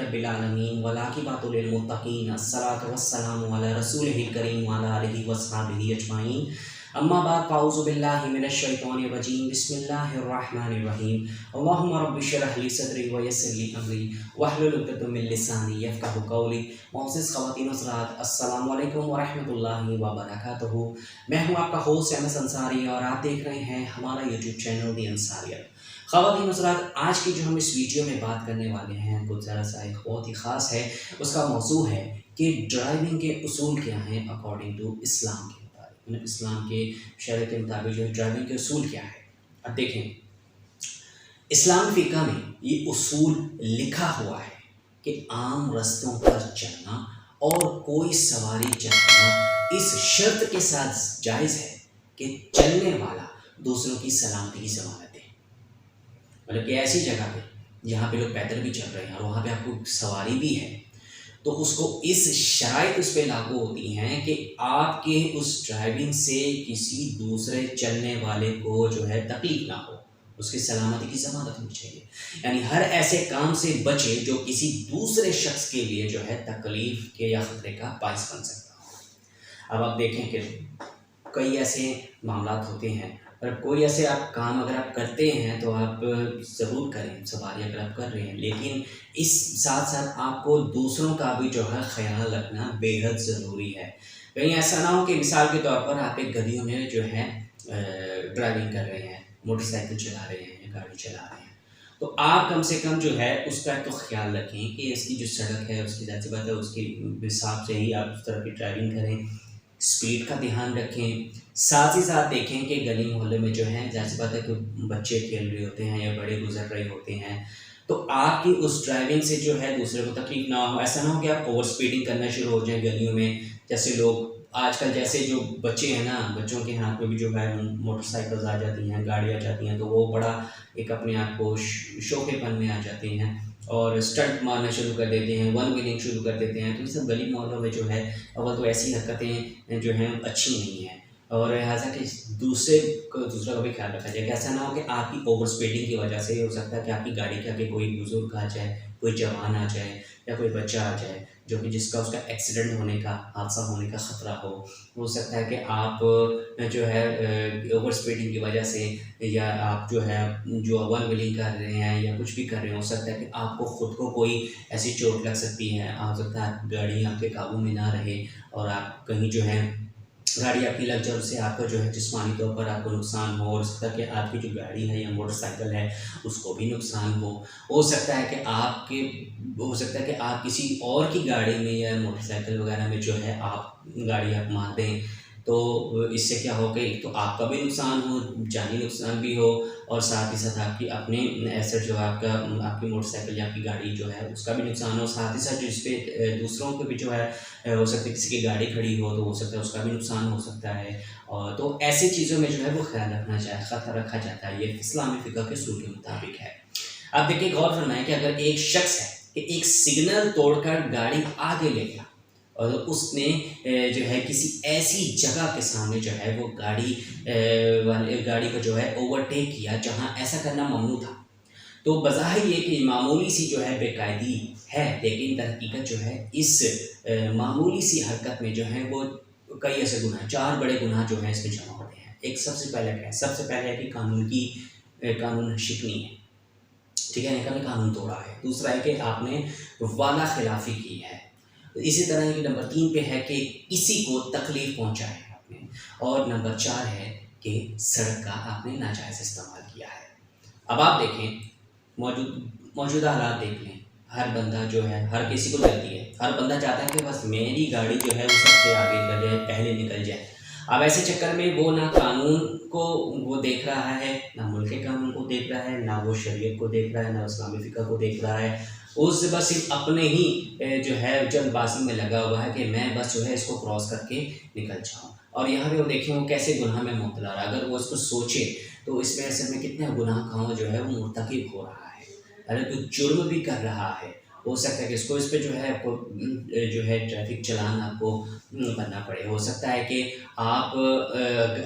रब्बिल आलमीन वल आक़िबतु लिल मुत्तक़ीन अस्सलातु वस्सलामु अला रसूलिहिल करीम व अला आलिहि वस्सहबिहि अजमाइन अम्मा बाद फ़अऊज़ु बिल्लाहि मिनश शैतानिर रजीम बिस्मिल्लाहिर रहमानिर रहीम अल्लाहुम्मा रब्बि इश्रह ली सदरी व यस्सिर ली अमरी वहलुल उक़दतम मिन लिसानी यफ़क़हू क़ौली। मोअज़्ज़िज़ ख़वातीन हज़रात, अस्सलामु अलैकुम व रहमतुल्लाहि व बरकातुहू। मैं हूँ आपका होस्ट एमएस अंसारी और आप देख रहे हैं हमारा यूट्यूब चैनल दी अंसारियत। ख़वातीन हज़रात, आज की जो हम इस वीडियो में बात करने वाले हैं कुछ ज़रा सा एक बहुत ही ख़ास है। उसका मौजू है कि ड्राइविंग के उसूल क्या हैं अकॉर्डिंग टू इस्लाम के मुताबिक, मतलब इस्लाम के शरीयत के मुताबिक जो है ड्राइविंग के उसूल क्या है। अब देखें, इस्लाम फ़िक़्ह में ये उसूल लिखा हुआ है कि आम रास्तों पर चलना और कोई सवारी चलाना इस शर्त के साथ जायज़ है कि चलने वाला दूसरों की सलामती की ज़मानत दे। मतलब कि ऐसी जगह पे जहाँ पे लोग पैदल भी चल रहे हैं और वहाँ पे आपको सवारी भी है, तो उसको इस शराइत उस पर लागू होती हैं कि आपके उस ड्राइविंग से किसी दूसरे चलने वाले को जो है तकलीफ़ ना हो, उसकी सलामती की ज़मानत होनी चाहिए। यानी हर ऐसे काम से बचे जो किसी दूसरे शख्स के लिए जो है तकलीफ़ के या ख़तरे का बाइस बन सकता हो। अब आप देखें कि कई ऐसे मामलात होते हैं, और कोई ऐसे आप काम अगर आप करते हैं तो आप ज़रूर करें, सवारी अगर आप कर रहे हैं, लेकिन इस साथ साथ आपको दूसरों का भी जो है ख़याल रखना बेहद ज़रूरी है। कहीं ऐसा ना हो कि मिसाल के तौर पर आप एक गलियों में जो है ड्राइविंग कर रहे हैं, मोटरसाइकिल चला रहे हैं या गाड़ी चला रहे हैं, तो आप कम से कम जो है उसका तो ख़्याल रखें कि इसकी जो सड़क है उसकी ज़ाहिर सी बात है उसके हिसाब से ही आप उस तरह की ड्राइविंग करें। स्पीड का ध्यान रखें, साथ ही साथ देखें कि गली मोहल्ले में जो है ज़ाहिर सी बात है कि बच्चे खेल रहे होते हैं या बड़े गुजर रहे होते हैं, तो आपकी उस ड्राइविंग से जो है दूसरे को तकलीफ़ ना हो। ऐसा ना हो कि आप ओवर स्पीडिंग करना शुरू हो जाए गलियों में। जैसे लोग आजकल जैसे जो बच्चे हैं ना, बच्चों के हाथ में भी जो है मोटरसाइकिल्स आ जाती हैं, गाड़ी आ जाती हैं, तो वो बड़ा एक अपने आप को शौक़ेपन में आ जाते हैं और स्टंट मारना शुरू कर देते हैं, वन व्हीलिंग शुरू कर देते हैं। तो ये सब गली मोहल्लों में जो है अव्वल तो ऐसी हरकतें जो हैं अच्छी नहीं हैं, और लिहाजा कि दूसरा का भी ख्याल रखा जाए कि ऐसा ना हो कि आपकी ओवर स्पीडिंग की वजह से हो सकता है कि आपकी गाड़ी के आगे कोई बुज़ुर्ग आ जाए, कोई जवान आ जाए या कोई बच्चा आ जाए जो कि जिसका उसका एक्सीडेंट होने का, हादसा होने का ख़तरा हो सकता है कि आप जो है ओवर स्पीडिंग की वजह से या आप जो है जो वन व्हीलिंग कर रहे हैं या कुछ भी कर रहे हैं, हो सकता है कि आपको ख़ुद को कोई ऐसी चोट लग सकती है। हो सकता है गाड़ी आपके काबू में ना रहे और आप कहीं जो है गाड़ी आपकी लग जाए, उससे आपका जो है जिस्मानी तौर पर आपको नुकसान हो सकता है कि आपकी जो गाड़ी है या मोटरसाइकिल है उसको भी नुकसान हो सकता है कि आप किसी और की गाड़ी में या मोटरसाइकिल वगैरह में जो है आप गाड़ी आप मार दें, तो इससे क्या हो कि एक तो आपका भी नुकसान हो, जानी नुकसान भी हो, और साथ ही साथ आपकी अपने एसेट जो आपकी मोटरसाइकिल या आपकी गाड़ी जो है उसका भी नुकसान हो। साथ ही साथ जिस पे दूसरों को भी जो है हो सकता है किसी की गाड़ी खड़ी हो तो हो सकता है उसका भी नुकसान हो सकता है। और तो ऐसी चीज़ों में जो है वो ख्याल रखा जाता है। ये इस्लामी फ़िक़्ह के उसूल के मुताबिक है। अब देखिए, गौर फरमाएं कि अगर एक शख्स है कि एक सिग्नल तोड़कर गाड़ी आगे ले गया और उसने जो है किसी ऐसी जगह के सामने जो है वो गाड़ी को जो है ओवरटेक किया जहां ऐसा करना ममनू था, तो बज़ाहिर ये कि मामूली सी जो है बेकायदी है, लेकिन दरहकीकत जो है इस मामूली सी हरकत में जो है वो कई ऐसे गुनाह, 4 बड़े गुनाह जो हैं इसमें जमा होते हैं। एक सबसे पहले है कि कानून शिकनी है, ठीक है, आपने कानून तोड़ा है। दूसरा है कि आपने वादा खिलाफ़ी की है। इसी तरह कि नंबर 3 पे है कि किसी को तकलीफ़ पहुंचाई है आपने, और नंबर 4 है कि सड़क का आपने नाजायज़ इस्तेमाल किया है। अब आप देखें, मौजूदा हालात देख लें, हर बंदा जो है, हर किसी को जल्दी है, हर बंदा चाहता है कि बस मेरी गाड़ी जो है वो सबसे आगे निकल जाए, पहले निकल जाए। अब ऐसे चक्कर में वो ना कानून को वो देख रहा है, ना मुल्क के कानून को देख रहा है, ना वो शरीयत को देख रहा है, ना इस्लामी फ़िक़्ह को देख रहा है। उससे बस सिर्फ अपने ही जो है जल्दबाज़ी में लगा हुआ है कि मैं बस जो है इसको क्रॉस करके निकल जाऊँ। और यहाँ पे वो देखें वो कैसे गुनाह में मुब्तला रहा है। अगर वो इसको सोचे तो इसमें असल में कितने गुनाह काम जो है वो मुर्तकिब हो रहा है। अगर कोई जुर्म भी कर रहा है हो सकता है कि इसको इस पे जो है आपको जो है ट्रैफिक चालान आपको भरना पड़े। हो सकता है कि आप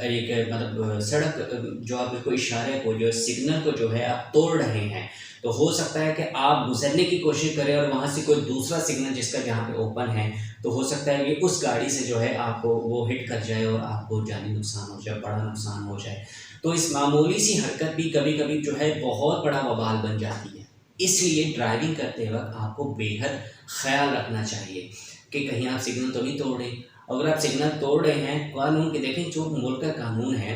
एक मतलब सड़क जो आपको इशारे को जो सिग्नल को जो है आप तोड़ रहे हैं, तो हो सकता है कि आप गुजरने की कोशिश करें और वहाँ से कोई दूसरा सिग्नल जिसका जहाँ पे ओपन है, तो हो सकता है कि उस गाड़ी से जो है आपको वो हिट कर जाए और आपको जानी नुकसान हो जाए, बड़ा नुकसान हो जाए। तो इस मामूली सी हरकत भी कभी कभी जो है बहुत बड़ा वबाल बन जाती है। इसलिए ड्राइविंग करते वक्त आपको बेहद ख्याल रखना चाहिए कि कहीं आप सिग्नल तो नहीं तोड़ रहे। अगर आप सिग्नल तोड़ रहे हैं, कानून के देखें, जो मुल्क का कानून है,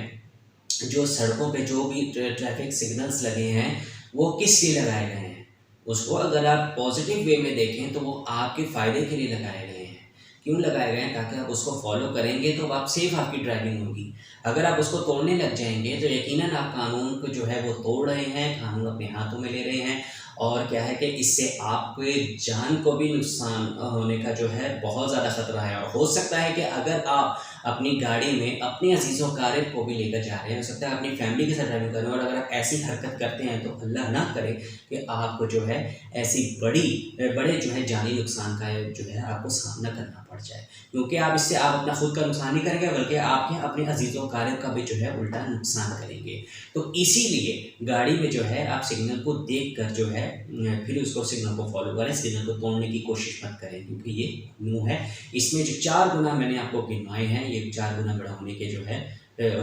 जो सड़कों पे जो भी ट्रैफिक सिग्नल्स लगे हैं वो किस लिए लगाए गए हैं, उसको अगर आप पॉजिटिव वे में देखें तो वो आपके फ़ायदे के लिए लगाए गए हैं। क्यों लगाए गए हैं? ताकि आप उसको फॉलो करेंगे तो आप सेफ आपकी ड्राइविंग होगी। अगर आप उसको तोड़ने लग जाएंगे तो यकीनन आप कानून को जो है वो तोड़ रहे हैं, कानून अपने हाथों में ले रहे हैं, और क्या है कि इससे आपके जान को भी नुकसान होने का जो है बहुत ज़्यादा ख़तरा है। और हो सकता है कि अगर आप अपनी गाड़ी में अपने अजीज़ों कारब को भी लेकर जा रहे हैं, हो सकता है अपनी फैमिली के साथ ड्राइविंग कर रहे हैं, और अगर आप ऐसी हरकत करते हैं तो अल्लाह ना करे कि आपको जो है ऐसी बड़े जो है जानी नुकसान का जो है आपको सामना करना पड़ जाए। क्योंकि आप इससे आप अपना खुद का नुकसान नहीं करेंगे, बल्कि आपके अपने अजीज़ों कारब का भी जो है उल्टा नुकसान करेंगे। तो इसीलिए गाड़ी में जो है आप सिग्नल को देख कर जो है फिर उसको सिग्नल को फॉलो करें, सिग्नल को तोड़ने की कोशिश मत करें, क्योंकि ये मुँह है। इसमें जो 4 गुना मैंने आपको गिनवाए हैं, ये 4 गुना बड़ा होने के जो है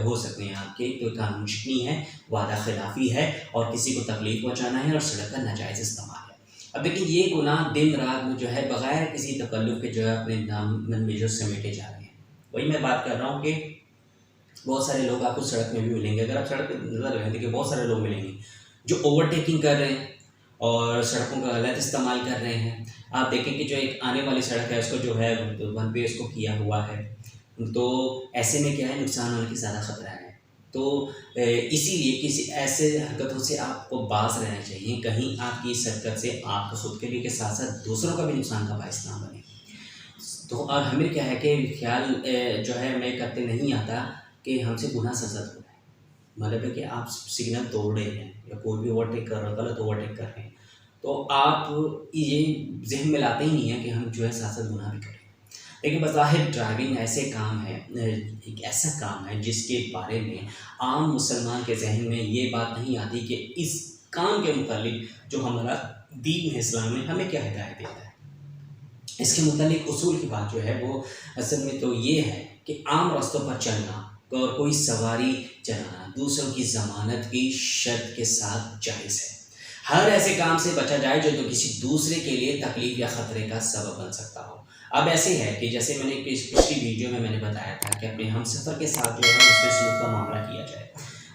हो सकते हैं आपके। तो कानून शिकनी है, वादा खिलाफी है, और किसी को तकलीफ पहुँचाना है, और सड़क का नाजायज़ इस्तेमाल है। अब देखिए ये गुनाह दिन रात में जो है बग़ैर किसी तकल्लुफ़ के जो है अपने दामन में जो समेटे जा रहे हैं। वही मैं बात कर रहा हूँ कि बहुत सारे लोग आपको सड़क में भी मिलेंगे। अगर आप सड़क पे नज़र लगाएँ, देखिए बहुत सारे लोग मिलेंगे जो ओवरटेकिंग कर रहे हैं और सड़कों का गलत इस्तेमाल कर रहे हैं। आप देखें कि जो एक आने वाली सड़क है उसको जो है वन वे उसको किया हुआ है, तो ऐसे में क्या है, नुकसान होने की ज़्यादा ख़तरा है। तो इसीलिए किसी ऐसे हरकतों से आपको बाज रहना चाहिए, कहीं आपकी इस हरकत से आपको खुद के लिए के साथ साथ दूसरों का भी नुकसान का बायस ना बने। तो और हमें क्या है कि ख्याल जो है हमें करते नहीं आता कि हमसे गुनाह सरज़द हो रहा है। मतलब है कि आप सिग्नल तोड़ रहे हैं या कोई भी ओवरटेक कर रहा है, गलत ओवरटेक कर रहे हैं, तो आप ये ज़हन में लाते ही नहीं है कि हम जो है साथ-साथ गुनाह भी करें। लेकिन बज़ाहिर ड्राइविंग ऐसे काम है, एक ऐसा काम है जिसके बारे में आम मुसलमान के ज़हन में ये बात नहीं आती कि इस काम के मुतालिक जो हमारा दीन है इस्लाम में हमें क्या हिदायत देता है। इसके मुतालिक उसूल की बात जो है वो असल में तो ये है कि आम रास्तों पर चलना और कोई सवारी चलाना दूसरों की ज़मानत की शर्त के साथ जायज़ है। हर ऐसे काम से बचा जाए जो तो किसी दूसरे के लिए तकलीफ़ या ख़तरे का सबब बन सकता हो। अब ऐसे है कि जैसे मैंने पिछली वीडियो में मैंने बताया था कि अपने हमसफ़र के साथ जो है उसमें सलूक का मामला किया जाए।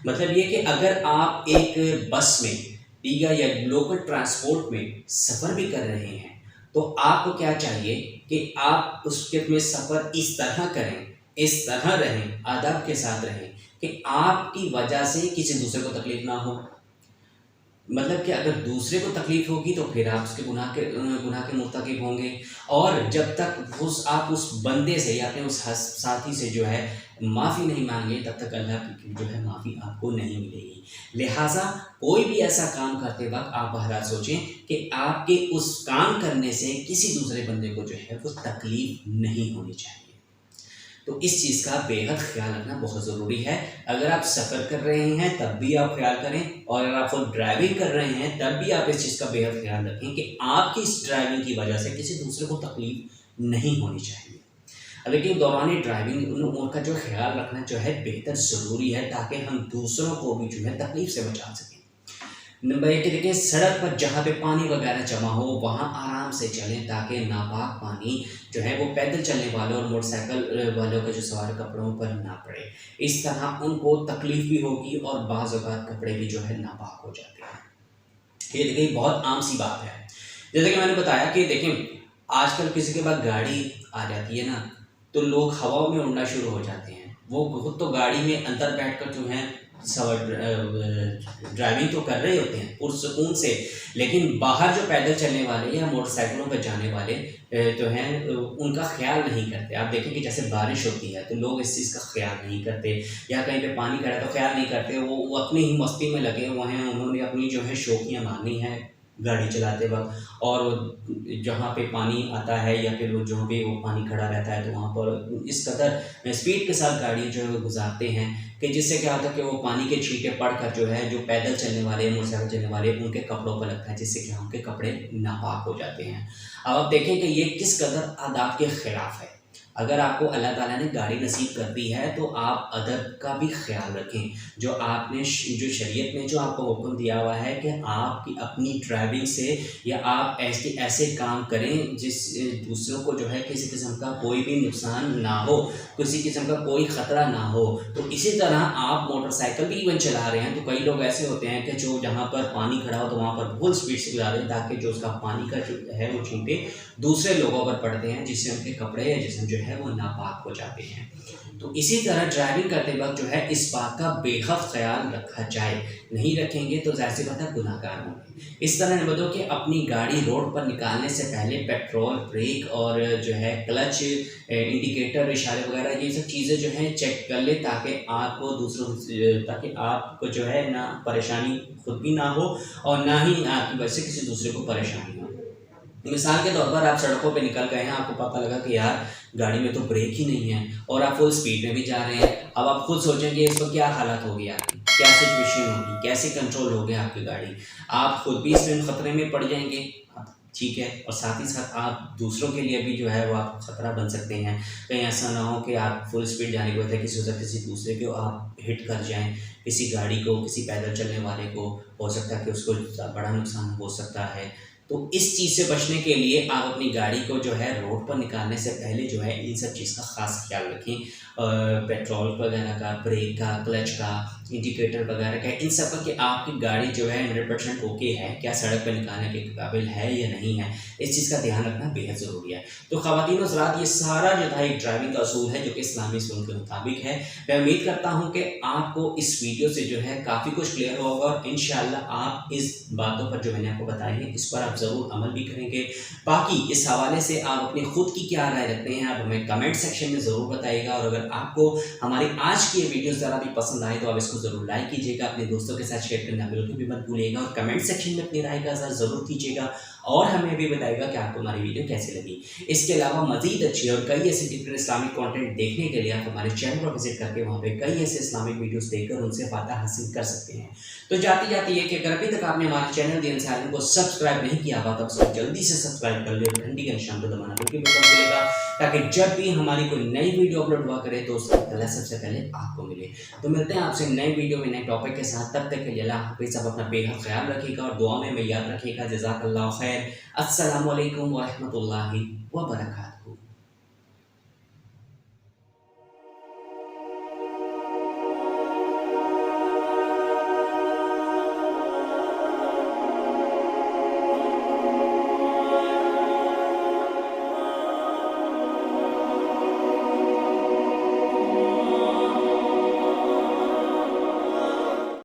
मतलब ये कि अगर आप एक बस में, ठीक है, या लोकल ट्रांसपोर्ट में सफ़र भी कर रहे हैं, तो आपको क्या चाहिए कि आप उसके में सफ़र इस तरह करें, इस तरह रहें, आदब के साथ रहें कि आपकी वजह से किसी दूसरे को तकलीफ़ ना हो। मतलब कि अगर दूसरे को तकलीफ़ होगी तो फिर आप उसके गुनाह के मुर्तकिब होंगे, और जब तक आप उस बंदे से या अपने उस साथी से जो है माफ़ी नहीं मांगे, तब तक अल्लाह की जो है माफ़ी आपको नहीं मिलेगी। लिहाजा कोई भी ऐसा काम करते वक्त आप बहरहाल सोचें कि आपके उस काम करने से किसी दूसरे बंदे को जो है वो तकलीफ़ नहीं होनी चाहिए। तो इस चीज़ का बेहद ख्याल रखना बहुत ज़रूरी है। अगर आप सफ़र कर रहे हैं तब भी आप ख्याल करें, और अगर आप खुद ड्राइविंग कर रहे हैं तब भी आप इस चीज़ का बेहद ख्याल रखें कि आपकी इस ड्राइविंग की वजह से किसी दूसरे को तकलीफ़ नहीं होनी चाहिए। लेकिन दौरान ड्राइविंग उन उम्र का जो ख्याल रखना जो है बेहद ज़रूरी है, ताकि हम दूसरों को भी जो है तकलीफ़ से बचा सकें। नंबर 1 देखिए, सड़क पर जहाँ पे पानी वगैरह जमा हो वहाँ आराम से चलें, ताकि नापाक पानी जो है वो पैदल चलने वालों और मोटरसाइकिल वालों के जो सवार कपड़ों पर ना पड़े। इस तरह उनको तकलीफ़ भी होगी और बाज़ औक़ात कपड़े भी जो है नापाक हो जाते हैं। ये देखिए बहुत आम सी बात है। जैसे कि मैंने बताया कि देखें, आजकल किसी के पास गाड़ी आ जाती है ना, तो लोग हवाओं में उड़ना शुरू हो जाते हैं। वो खुद तो गाड़ी में अंदर बैठकर जो है ड्राइविंग तो कर रहे होते हैं पुरसुकून से, लेकिन बाहर जो पैदल चलने वाले या मोटरसाइकिलों पर जाने वाले जो हैं उनका ख्याल नहीं करते। आप देखें कि जैसे बारिश होती है तो लोग इस चीज़ का ख्याल नहीं करते, या कहीं पे पानी खड़ा है तो ख्याल नहीं करते, वो अपनी ही मस्ती में लगे हुए हैं, उन्होंने अपनी जो है शौकियाँ मारनी है, गाड़ी चलाते वक्त, और जहाँ पे पानी आता है या फिर वो जहाँ पे वो पानी खड़ा रहता है तो वहाँ पर इस कदर स्पीड के साथ गाड़ी जो है वो गुजारते हैं कि जिससे क्या होता है कि वो पानी के छींटे पड़कर जो है जो पैदल चलने वाले मोटरसाइकिल चलने वाले उनके कपड़ों पर लगता है, जिससे कि उनके कपड़े नापाक हो जाते हैं। अब आप देखें कि ये किस कदर आदाब के ख़िलाफ़ है। अगर आपको अल्लाह ताला ने गाड़ी नसीब कर दी है तो आप अदब का भी ख्याल रखें। जो आपने जो शरीयत में जो आपको हुक्म दिया हुआ है कि आपकी अपनी ड्राइविंग से या आप ऐसे काम करें जिस दूसरों को जो है किसी किस्म का कोई भी नुकसान ना हो, किसी किस्म का कोई ख़तरा ना हो। तो इसी तरह आप मोटरसाइकिल भी इवन चला रहे हैं तो कई लोग ऐसे होते हैं कि जो जहाँ पर पानी खड़ा हो तो वहाँ पर फुल स्पीड से चला रहे हैं ताकि जो उसका पानी का जो है वो छींटे दूसरे लोगों पर पड़ते हैं, जिससे उनके कपड़े या जिस्म जो है वो नापाक हो जाते हैं। तो इसी तरह ड्राइविंग करते वक्त जो है इस बात का बेहद ख्याल रखा जाए, नहीं रखेंगे तो ज़ाहिर सी बात है गुनाहगार होंगे। इस तरह नंबर 2 कि अपनी गाड़ी रोड पर निकालने से पहले पेट्रोल, ब्रेक और जो है क्लच, इंडिकेटर, इशारे वगैरह ये सब चीज़ें जो हैं चेक कर ले ताकि आपको जो है ना परेशानी खुद भी ना हो और ना ही आपकी वजह से किसी दूसरे को परेशानी हो। मिसाल के तौर पर आप सड़कों पे निकल गए हैं, आपको पता लगा कि यार गाड़ी में तो ब्रेक ही नहीं है और आप फुल स्पीड में भी जा रहे हैं। अब आप खुद सोचेंगे इस पर क्या हालत होगी आपकी, क्या सिचुएशन होगी, कैसे कंट्रोल होगी आपकी गाड़ी। आप खुद भी इसमें ख़तरे में पड़ जाएंगे, ठीक है, और साथ ही साथ आप दूसरों के लिए भी जो है वो आप ख़तरा बन सकते हैं। कहीं ऐसा ना हो कि आप फुल स्पीड जाने की वजह किसी वजह किसी दूसरे को आप हिट कर जाएं, किसी गाड़ी को, किसी पैदल चलने वाले को हो सकता है कि उसको बड़ा नुकसान हो सकता है। तो इस चीज़ से बचने के लिए आप अपनी गाड़ी को जो है रोड पर निकालने से पहले जो है इन सब चीज़ का ख़ास ख्याल रखें। पेट्रोल वगैरह का, ब्रेक का, क्लच का, इंडिकेटर वगैरह का, इन सब का कि आपकी गाड़ी जो है 100% ओके है, क्या सड़क पर निकालने के काबिल है या नहीं है, इस चीज़ का ध्यान रखना बेहद ज़रूरी है। तो ख़वातीन और हज़रात, ये सारा जो था एक ड्राइविंग का असूल है जो कि इस्लामी उसूल के मुताबिक है। मैं उम्मीद करता हूँ कि आपको इस वीडियो से जो है काफ़ी कुछ क्लियर होगा और इंशाअल्लाह आप इस बातों पर जो मैंने आपको बताई है इस पर आप ज़रूर अमल भी करेंगे। बाकी इस हवाले से आप अपनी खुद की क्या राय रखते हैं आप हमें कमेंट सेक्शन में ज़रूर बताइएगा। और अगर आपको हमारी आज की ये वीडियो ज़रा भी पसंद आए तो आप इसको ज़रूर लाइक कीजिएगा, अपने दोस्तों के साथ शेयर करना बिल्कुल भी मत भूलिएगा और कमेंट सेक्शन में अपनी राय का इज़हार ज़रूर कीजिएगा और हमें भी बताइएगा कि आपको हमारी वीडियो कैसी लगी। इसके अलावा मज़ीद अच्छी और कई ऐसे डिफरेंट इस्लामिक कंटेंट देखने के लिए आप हमारे चैनल पर विजिट करके वहाँ पे कई ऐसे इस्लामिक वीडियोस देखकर उनसे फ़ायदा हासिल कर सकते हैं। तो जाती जाती ये कि अगर अभी तक आपने हमारे चैनल दी चैनल को सब्सक्राइब नहीं किया हुआ तो उसको जल्दी से सब्सक्राइब कर ले, घंटी के निशान को दबाना बिल्कुल मत भूलिएगा ताकि जब भी हमारी कोई नई वीडियो अपलोड हुआ करे तो उसका तला सबसे पहले आपको मिले। तो मिलते हैं आपसे नई वीडियो में नए टॉपिक के साथ, तब तक के लिए अल्लाह हाफ़िज़। आप अपना बेहद ख्याल रखिएगा और दुआ में याद रखिएगा। जज़ाकल्लाहु खैर। अस्सलामु अलैकुम व रहमतुल्लाहि व बरकातहू।